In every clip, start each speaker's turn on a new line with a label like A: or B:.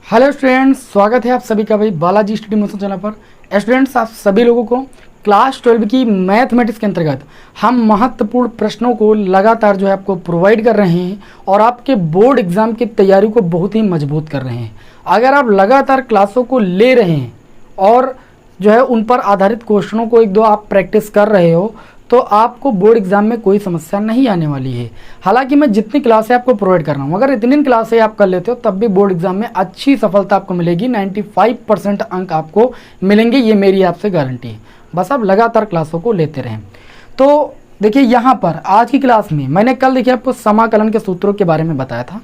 A: Hello students, स्वागत है आप सभी का भाई बालाजी स्टडी मोशन चैनल पर। स्टूडेंट्स, आप सभी लोगों को क्लास 12 की मैथमेटिक्स के अंतर्गत हम महत्वपूर्ण प्रश्नों को लगातार जो है आपको प्रोवाइड कर रहे हैं और आपके बोर्ड एग्जाम की तैयारी को बहुत ही मजबूत कर रहे हैं। अगर आप लगातार क्लासों को ले रहे हैं और जो है उन पर आधारित क्वेश्चनों को एक दो आप प्रैक्टिस कर रहे हो तो आपको बोर्ड एग्जाम में कोई समस्या नहीं आने वाली है। हालांकि मैं जितनी क्लासें आपको प्रोवाइड कर रहा हूँ, अगर इतनी क्लासें आप कर लेते हो तब भी बोर्ड एग्जाम में अच्छी सफलता आपको मिलेगी। 95% अंक आपको मिलेंगे, ये मेरी आपसे गारंटी है। बस आप लगातार क्लासों को लेते रहें। तो देखिए, यहाँ पर आज की क्लास में मैंने कल देखिए आपको समाकलन के सूत्रों के बारे में बताया था।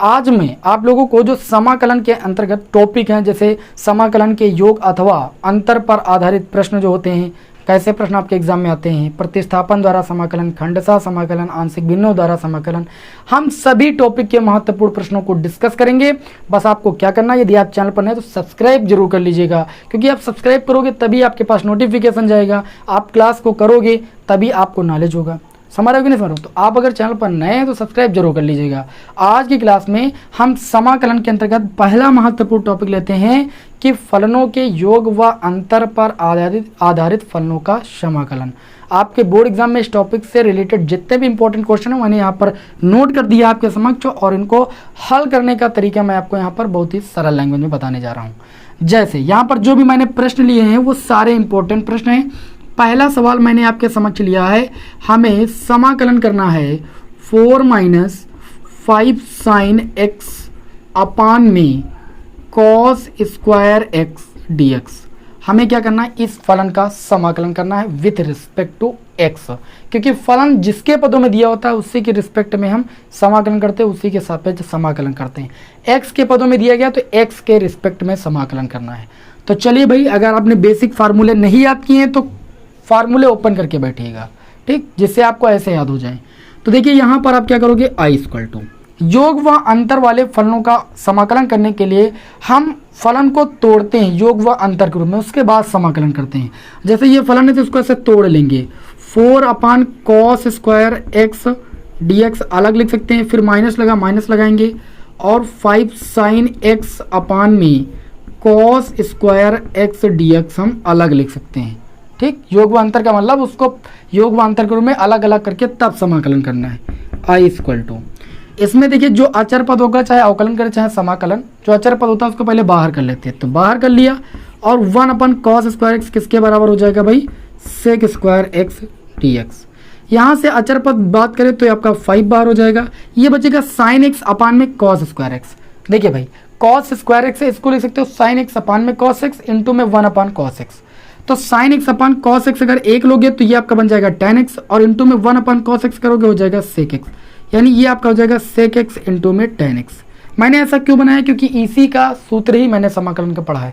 A: आज मैं आप लोगों को जो समाकलन के अंतर्गत टॉपिक हैं, जैसे समाकलन के योग अथवा अंतर पर आधारित प्रश्न जो होते हैं, कैसे प्रश्न आपके एग्जाम में आते हैं, प्रतिस्थापन द्वारा समाकलन, खंडशः समाकलन, आंशिक भिन्नों द्वारा समाकलन, हम सभी टॉपिक के महत्वपूर्ण प्रश्नों को डिस्कस करेंगे। बस आपको क्या करना है, यदि आप चैनल पर नए तो सब्सक्राइब जरूर कर लीजिएगा, क्योंकि आप सब्सक्राइब करोगे तभी आपके पास नोटिफिकेशन जाएगा, आप क्लास को करोगे तभी आपको नॉलेज होगा। समझ रहे हो कि नहीं समझ रहे हो? तो आप अगर चैनल पर नए हैं तो सब्सक्राइब जरूर कर लीजिएगा। आज की क्लास में हम समाकलन के अंतर्गत पहला महत्वपूर्ण टॉपिक लेते हैं कि फलनों के योग व अंतर पर आधारित फलनों का समाकलन। आपके बोर्ड एग्जाम में इस टॉपिक से रिलेटेड जितने भी इंपॉर्टेंट क्वेश्चन है मैंने यहाँ पर नोट कर दिया आपके समक्ष, और इनको हल करने का तरीका मैं आपको यहाँ पर बहुत ही सरल लैंग्वेज में बताने जा रहा हूँ। जैसे यहाँ पर जो भी मैंने प्रश्न लिए हैं वो सारे इंपॉर्टेंट प्रश्न हैं। पहला सवाल मैंने आपके समक्ष लिया है, हमें समाकलन करना है 4 - 5 sin x अपान में cos स्क्वायर x dx। हमें क्या करना है, इस फलन का समाकलन करना है विथ रिस्पेक्ट टू x, क्योंकि फलन जिसके पदों में दिया होता है उसी के रिस्पेक्ट में हम समाकलन करते हैं, उसी के सापेक्ष समाकलन करते हैं। x के पदों में दिया गया तो x के रिस्पेक्ट में समाकलन करना है। तो चलिए भाई, अगर आपने बेसिक फार्मूले नहीं याद किए हैं तो फार्मूले ओपन करके बैठिएगा, ठीक, जिससे आपको ऐसे याद हो जाए। तो देखिए यहाँ पर आप क्या करोगे, आई इक्वल टू योग व अंतर वाले फलनों का समाकलन करने के लिए हम फलन को तोड़ते हैं योग व अंतर के रूप में, उसके बाद समाकलन करते हैं। जैसे ये फलन है तो इसको ऐसे तोड़ लेंगे, 4 अपान cos स्क्वायर एक्स dx अलग लिख सकते हैं, फिर माइनस लगाएंगे, और 5 sin x अपान में cos स्क्वायर एक्स dx हम अलग लिख सकते हैं। ठीक, योग व अंतर का मतलब उसको योग व अंतर के रूप में अलग अलग करके तब समाकलन करना है। आई इक्वल टू, इसमें देखिए जो अचर पद होगा, चाहे अवकलन करें चाहे समाकलन, जो अचर पद होता है उसको पहले बाहर कर लेते हैं। तो बाहर कर लिया, और 1 अपन cos स्क्वायर एक्स किसके बराबर हो जाएगा भाई, sec स्क्वायर एक्स dx। यहाँ से अचर पद बात करें तो आपका 5 बाहर हो जाएगा, ये बचेगा sin x अपान में cos स्क्वायर एक्स। देखिए भाई, cos स्क्वायर एक्स है, इसको लिख सकते हो sin x अपान में cos x इंटू में 1 अपान cos x। तो sin x अपान cos x अगर एक लोगे तो ये आपका बन जाएगा tan x, और इंटू में 1 अपान cos x करोगे हो जाएगा sec x, यानी ये आपका हो जाएगा sec x इंटू में tan x। मैंने ऐसा क्यों बनाया, क्योंकि इसी का सूत्र ही मैंने समाकलन का पढ़ा है।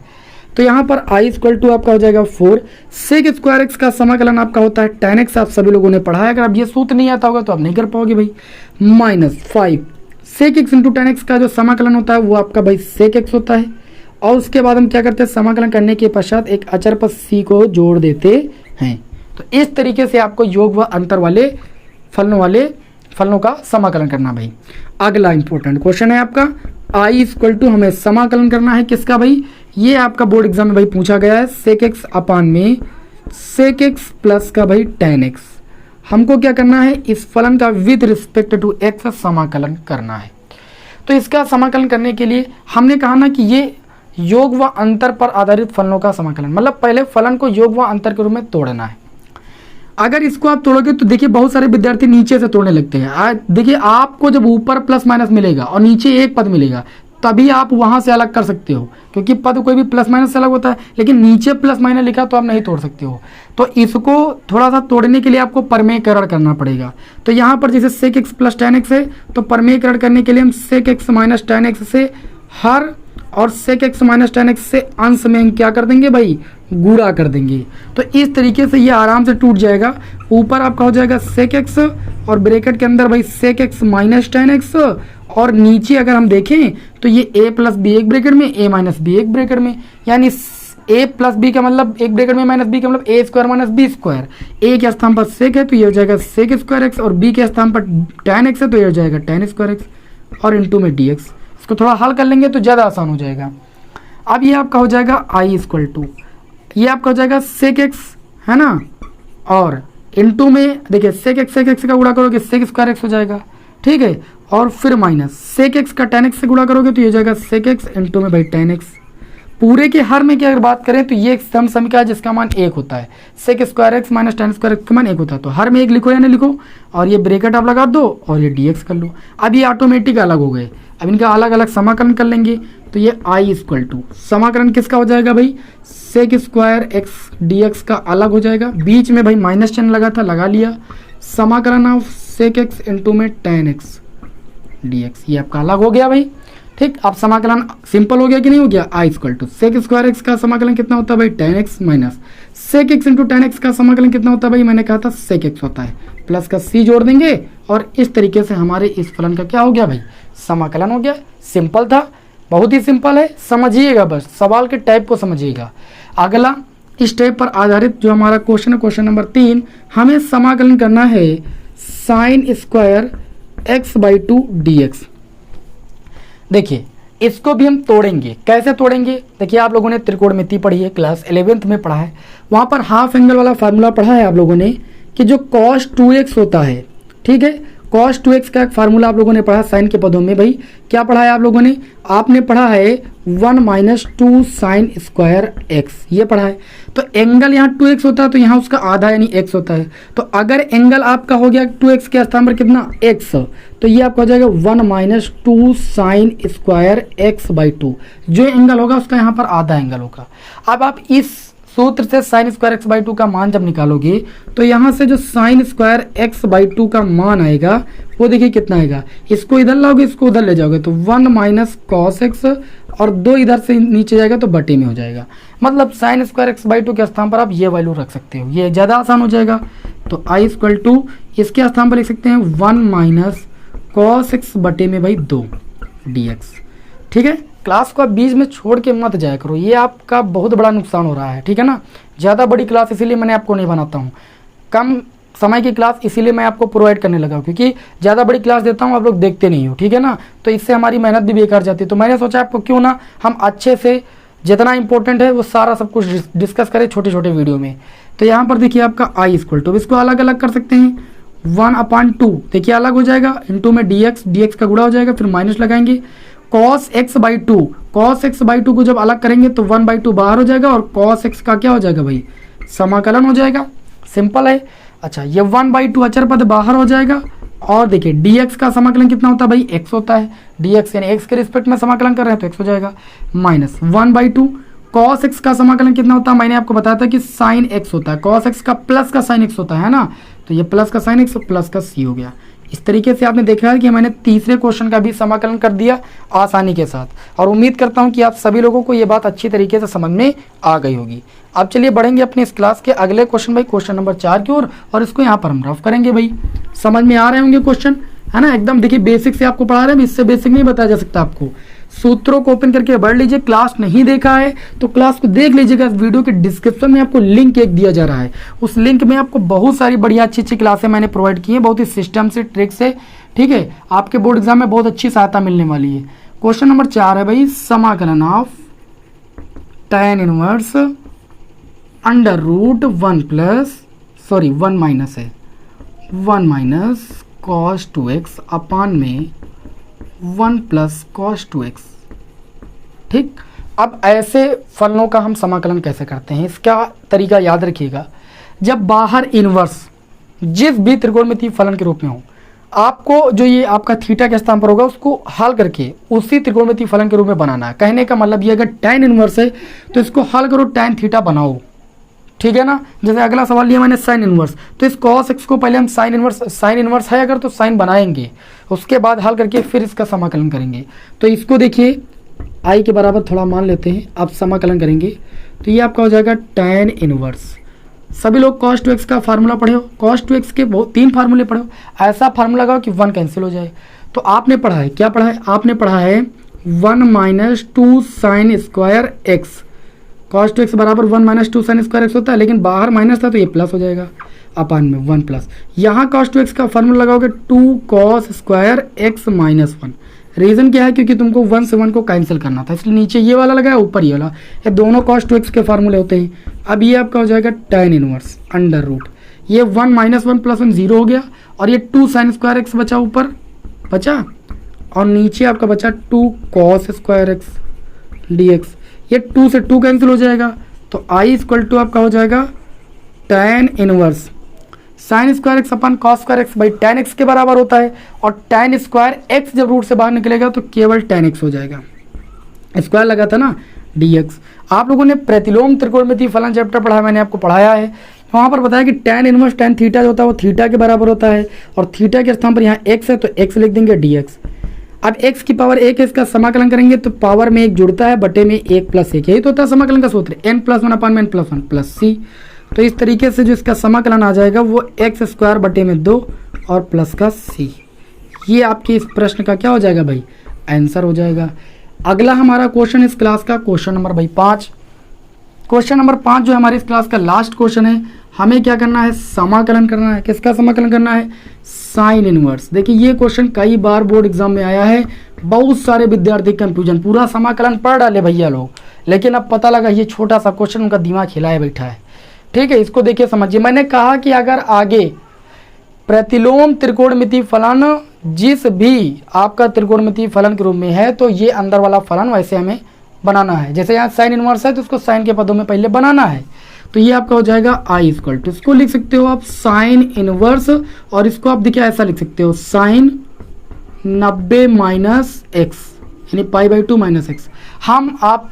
A: तो यहाँ पर i इक्वल टू आपका हो जाएगा 4, sec स्क्वायर x का समाकलन आपका होता है tan x, आप सभी लोगों ने पढ़ा है। अगर आप ये सूत्र नहीं आता होगा तो आप नहीं कर पाओगे भाई। -5 sec x into tan x का जो समाकलन होता है वो आपका भाई sec x होता है, और उसके बाद हम क्या करते हैं, समाकलन करने के पश्चात एक अचर पद c को जोड़ देते हैं। तो इस तरीके से आपको योग व अंतर वाले फलनों का समाकलन करना भाई। अगला इंपॉर्टेंट क्वेश्चन है आपका, i इक्वल टू हमें समाकलन करना है किसका भाई, ये आपका बोर्ड एग्जाम में भाई पूछा गया है, sec x अपान में sec x प्लस का भाई tan x। हमको क्या करना है, इस फलन का विद रिस्पेक्ट टू x समाकलन करना है। तो इसका समाकलन करने के लिए हमने कहा ना कि ये योग व अंतर पर आधारित फलनों का समाकलन, मतलब पहले फलन को योग व अंतर के रूप में तोड़ना है। अगर इसको आप तोड़ोगे तो देखिए बहुत सारे विद्यार्थी नीचे से तोड़ने लगते हैं। देखिए, आपको जब ऊपर प्लस माइनस मिलेगा और नीचे एक पद मिलेगा तभी आप वहां से अलग कर सकते हो, क्योंकि पद कोई भी प्लस माइनस से अलग होता है, लेकिन नीचे प्लस माइनस लिखा तो आप नहीं तोड़ सकते हो। तो इसको थोड़ा सा तोड़ने के लिए आपको परमेयकरण करना पड़ेगा। तो यहाँ पर जैसे sec x plus tan x है, तो परमेयकरण करने के लिए हम sec x minus tan x से हर और sec x minus tan x से अंश में हम क्या कर देंगे भाई, गुणा कर देंगे। तो इस तरीके से ये आराम से टूट जाएगा। ऊपर आपका हो जाएगा sec x और ब्रैकेट के अंदर भाई sec x minus tan x, और नीचे अगर हम देखें तो ये a प्लस बी एक ब्रैकेट में, a माइनस बी एक ब्रैकेट में, यानी a प्लस बी का मतलब एक ब्रैकेट में माइनस बी का मतलब a square minus B square. a के स्थान पर sec है तो ये हो जाएगा sec स्क्वायर x, और b के स्थान पर tan x है तो ये हो जाएगा tan स्क्वायर x, और इंटू में dx। इसको थोड़ा हल कर लेंगे तो ज़्यादा आसान हो जाएगा। अब ये आपका हो जाएगा आई इक्वल टू, ये आपका हो जाएगा सेक एक्स, है ना, और इनटू में देखिए सेक एक्स का गुणा करोगे सेक स्क्वायर एक्स हो जाएगा, ठीक है, और फिर माइनस सेक एक्स का टेन एक्स से गुणा करोगे तो ये हो जाएगा सेक एक्स इनटू में भाई टेन एक्स। पूरे के हर में की अगर बात करें तो ये एक सम समीकरण है जिसका मान 1 होता है, sec square x minus tan square x का मान 1 होता है, तो हर में 1 लिखो या नहीं लिखो, और ये ब्रैकेट आप लगा दो और ये dx कर लो। अब ये ऑटोमेटिक अलग हो गए, अब इनका अलग अलग समाकलन कर लेंगे, तो ये आई इक्वल टू समाकलन किसका हो जाएगा भाई, सेक स्क्वायर एक्स dx का अलग हो जाएगा, बीच में भाई माइनस चिन्ह लगा था, लगा लिया, समाकलन ऑफ सेक एक्स इंटू में टेन एक्स dx, ये आपका अलग हो गया भाई, ठीक। अब समाकलन सिंपल हो गया कि नहीं हो गया, I equal to sec square x का समाकलन कितना होता है भाई tan x minus sec x into tan x का समाकलन कितना होता है भाई, मैंने कहा था सेक एक्स होता है, प्लस का सी जोड़ देंगे और इस तरीके से हमारे इस फलन का क्या हो गया भाई, समाकलन हो गया। सिंपल था, बहुत ही सिंपल है, समझिएगा, बस सवाल के टाइप को समझिएगा। अगला इस टाइप पर आधारित जो हमारा क्वेश्चन है, क्वेश्चन नंबर 3, हमें समाकलन करना है sine square x by two D x. देखिए इसको भी हम तोड़ेंगे, कैसे तोड़ेंगे, देखिए आप लोगों ने त्रिकोणमिति पढ़ी है, क्लास 11th में पढ़ा है, वहाँ पर हाफ एंगल वाला फार्मूला पढ़ा है आप लोगों ने कि जो cos 2x होता है, ठीक है, cos 2x का एक फार्मूला आप लोगों ने पढ़ा साइन के पदों में, भाई क्या पढ़ा है आप लोगों ने, आपने पढ़ा है 1 माइनस 2 साइन स्क्वायर एक्स, ये पढ़ा है। तो एंगल यहाँ 2x होता है तो यहाँ उसका आधा यानी x होता है, तो अगर एंगल आपका हो गया 2x के स्थान पर कितना x, तो ये आपका हो जाएगा 1 minus 2 sine square x by two, जो एंगल होगा उसका यहाँ पर आधा एंगल होगा। अब आप इस सूत्र से sine square x by two का मान जब निकालोगे तो यहाँ से जो sine square x by two का मान आएगा वो देखिए कितना आएगा, इसको इधर लाओगे इसको उधर ले जाओगे तो 1 माइनस कॉस एक्स और 2 इधर से नीचे जाएगा तो बटे में हो जाएगा, मतलब sine square x by two के स्थान पर आप ये वैल्यू रख सकते हो, ये ज़्यादा आसान हो जाएगा। तो आई इक्वल टू इसके स्थान पर लिख सकते हैं 1 माइनस कॉस एक्स बटे में भाई 2 dx, ठीक है। क्लास को आप बीच में छोड़ के मत जाया करो, ये आपका बहुत बड़ा नुकसान हो रहा है, ठीक है ना। ज़्यादा बड़ी क्लास इसीलिए मैंने आपको नहीं बनाता हूँ, कम समय की क्लास इसीलिए मैं आपको प्रोवाइड करने लगा, क्योंकि ज़्यादा बड़ी क्लास देता हूँ आप लोग देखते नहीं हो, ठीक है ना, तो इससे हमारी मेहनत भी बेकार जाती है। तो मैंने सोचा आपको क्यों ना हम अच्छे से जितना इंपॉर्टेंट है वो सारा सब कुछ डिस्कस करें छोटे छोटे वीडियो में। तो यहाँ पर देखिए आपका आई इक्वल टू, इसको अलग अलग कर सकते हैं, 1/2 देखिए अलग हो जाएगा, इंटू में dx का गुणा हो जाएगा, फिर माइनस लगाएंगे, cos x बाई टू को जब अलग करेंगे तो 1/2 बाहर हो जाएगा और cos x का क्या हो जाएगा भाई, समाकलन हो जाएगा, सिंपल है। अच्छा ये 1/2 अचर पद बाहर हो जाएगा, और देखिए dx का समाकलन कितना होता है भाई, x होता है, dx यानी x के रिस्पेक्ट में समाकलन कर रहे हैं तो x हो जाएगा, माइनस 1/2 cos x का समाकलन कितना होता है, मैंने आपको बताया था कि sin x होता है, cos x का प्लस का sin x होता है ना, तो ये प्लस का sin x प्लस का c हो गया। इस तरीके से आपने देखा है कि मैंने तीसरे क्वेश्चन का भी समाकलन कर दिया आसानी के साथ, और उम्मीद करता हूं कि आप सभी लोगों को ये बात अच्छी तरीके से समझ में आ गई होगी। अब चलिए बढ़ेंगे अपने इस क्लास के अगले क्वेश्चन भाई, क्वेश्चन नंबर 4 की ओर, और इसको यहाँ पर हम रफ करेंगे भाई। समझ में आ रहे होंगे क्वेश्चन, है ना, एकदम देखिए बेसिक से आपको पढ़ा रहे हैं, इससे बेसिक नहीं बताया जा सकता आपको। सूत्रों को ओपन करके पढ़ लीजिए, क्लास नहीं देखा है तो क्लास को देख लीजिएगा, इस वीडियो के डिस्क्रिप्शन में आपको लिंक एक दिया जा रहा है, उस लिंक में आपको बहुत सारी बढ़िया अच्छी अच्छी क्लासें मैंने प्रोवाइड की हैं, बहुत ही सिस्टम से ट्रिक से, ठीक है, आपके बोर्ड एग्जाम में बहुत अच्छी सहायता मिलने वाली है। क्वेश्चन नंबर 4 है भाई, समाकलन of tan inverse under root 1 minus है 1 माइनस कॉस 2x अपान में 1 प्लस कॉस 2x, ठीक। अब ऐसे फलनों का हम समाकलन कैसे करते हैं, इसका तरीका याद रखिएगा। जब बाहर इनवर्स जिस भी त्रिकोणमितीय फलन के रूप में हो, आपको जो ये आपका थीटा के स्थान पर होगा उसको हल करके उसी त्रिकोणमितीय फलन के रूप में बनाना है। कहने का मतलब ये अगर tan इनवर्स है तो इसको हल करो, tan थीटा बनाओ, ठीक है ना। जैसे अगला सवाल लिया मैंने साइन इनवर्स, तो इस cos x को पहले हम साइन इनवर्स है अगर तो साइन बनाएंगे, उसके बाद हल करके फिर इसका समाकलन करेंगे। तो इसको देखिए आई के बराबर थोड़ा मान लेते हैं, अब समाकलन करेंगे तो ये आपका हो जाएगा tan इनवर्स। सभी लोग cos 2x का फार्मूला पढ़े हो, cos 2x के 3 फार्मूले पढ़े हो, ऐसा फार्मूला लगाओ कि 1 कैंसिल हो जाए। तो आपने पढ़ा है, क्या पढ़ा है, आपने पढ़ा है 1 minus 2 sine square x, cos 2x बराबर 1 माइनस 2 साइन स्क्वायर एक्स होता है, लेकिन बाहर माइनस था तो ये प्लस हो जाएगा अपान में 1 प्लस। यहाँ cos 2x का फार्मूला लगाओगे 2 cos square x minus 1, reason क्या है, क्योंकि तुमको 1 से 1 को कैंसिल करना था, इसलिए नीचे ये वाला लगाया, ऊपर ये वाला। ये दोनों cos 2x के फार्मूले होते हैं। अब ये आपका हो जाएगा tan इनवर्स अंडर रूट, ये 1 - 1 + 1 0 हो गया, और ये 2 sin स्क्वायर x बचा, ऊपर बचा, और नीचे आपका बचा 2 cos स्क्वायर x dx। ये 2 से 2 कैंसिल हो जाएगा, तो I = आपका हो जाएगा tan inverse sine square x upon cos square x by tan x के बराबर होता है, और tan स्क्वायर x जब रूट से बाहर निकलेगा तो केवल tan x हो जाएगा, स्क्वायर लगा था ना dx। आप लोगों ने प्रतिलोम त्रिकोणमितीय फलन चैप्टर पढ़ा, मैंने आपको पढ़ाया है, वहाँ पर बताया कि tan इनवर्स tan थीटा जो होता है वो थीटा के बराबर होता है, और थीटा के स्थान पर यहाँ x है तो x लिख देंगे dx। अब x की पावर 1 है, इसका समाकलन करेंगे तो पावर में 1 जुड़ता है, बटे में 1 + 1, यही तो होता है समाकलन का सूत्र, n + 1/n + 1 + c। तो इस तरीके से जो इसका समाकलन आ जाएगा वो x² बटे में 2 और प्लस का c। ये आपके इस प्रश्न का क्या हो जाएगा भाई, आंसर हो जाएगा। अगला हमारा क्वेश्चन इस क्लास का क्वेश्चन नंबर भाई 5। क्वेश्चन नंबर 5 जो हमारे इस क्लास का लास्ट क्वेश्चन है, हमें क्या करना है, समाकलन करना है। किसका समाकलन करना है, साइन इनवर्स। देखिए ये क्वेश्चन कई बार बोर्ड एग्जाम में आया है, बहुत सारे विद्यार्थी कंफ्यूजन, पूरा समाकलन पढ़ डाले भैया लोग, लेकिन अब पता लगा ये छोटा सा क्वेश्चन उनका दिमाग हिलाए बैठा है। ठीक है, इसको देखिए समझिए। मैंने कहा कि अगर आगे प्रतिलोम त्रिकोणमितीय फलन जिस भी आपका त्रिकोणमितीय फलन के रूप में है, तो ये अंदर वाला फलन वैसे हमें बनाना है। जैसे यहाँ साइन इनवर्स है तो उसको साइन के पदों में पहले बनाना है, तो ये आपका हो जाएगा I = इसको लिख सकते हो आप साइन इनवर्स, और इसको आप देखिए ऐसा लिख सकते हो साइन 90 - x, यानी π/2 - x। हम आप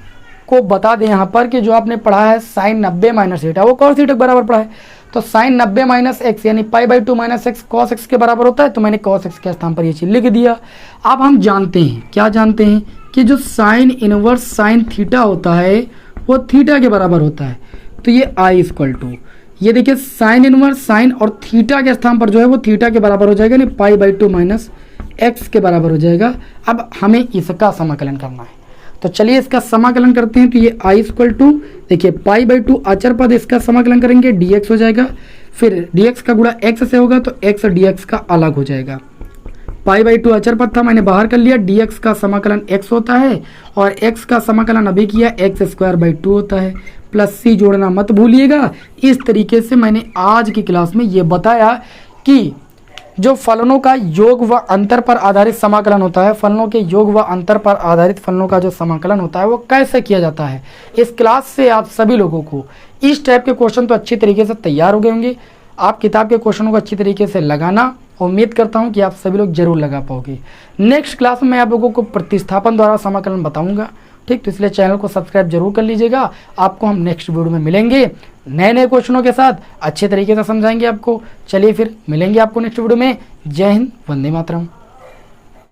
A: को बता दें यहाँ पर कि जो आपने पढ़ा है साइन 90 - थीटा वो cos थीटा के बराबर पढ़ा है, तो साइन 90 - x यानी π/2 - x cos x के बराबर होता है, तो मैंने cos x के स्थान पर ये चीज़ लिख दिया। अब हम जानते हैं, क्या जानते हैं कि जो साइन इनवर्स साइन थीटा होता है वो थीटा के बराबर होता है, तो ये I = ये देखिए साइन इनवर्स साइन और थीटा के स्थान पर जो है वो थीटा के बराबर हो जाएगा, यानी π/2 - x के बराबर हो जाएगा। अब हमें इसका समाकलन करना है, तो चलिए इसका समाकलन करते हैं। तो ये I = देखिए π/2 अचर पद, इसका समाकलन करेंगे dx हो जाएगा, फिर dx का गुणा x से होगा तो x dx का अलग हो जाएगा। π/2 अचर पद था, मैंने बाहर कर लिया, dx का समाकलन x होता है, और x का समाकलन अभी किया x²/2 होता है, प्लस c जोड़ना मत भूलिएगा। इस तरीके से मैंने आज की क्लास में ये बताया कि जो फलनों का योग व अंतर पर आधारित समाकलन होता है, फलनों के योग व अंतर पर आधारित फलनों का जो समाकलन होता है वो कैसे किया जाता है। इस क्लास से आप सभी लोगों को इस टाइप के क्वेश्चन तो अच्छी तरीके से तैयार हो गए होंगे। आप किताब के क्वेश्चनों को अच्छी तरीके से लगाना, उम्मीद करता हूं कि आप सभी लोग जरूर लगा पाओगे। नेक्स्ट क्लास में मैं आप लोगों को प्रतिस्थापन द्वारा समाकलन बताऊंगा, ठीक, तो इसलिए चैनल को सब्सक्राइब जरूर कर लीजिएगा। आपको हम नेक्स्ट वीडियो में मिलेंगे नए नए क्वेश्चनों के साथ, अच्छे तरीके से समझाएंगे आपको। चलिए फिर मिलेंगे आपको नेक्स्ट वीडियो में। जय हिंद, वंदे मातरम।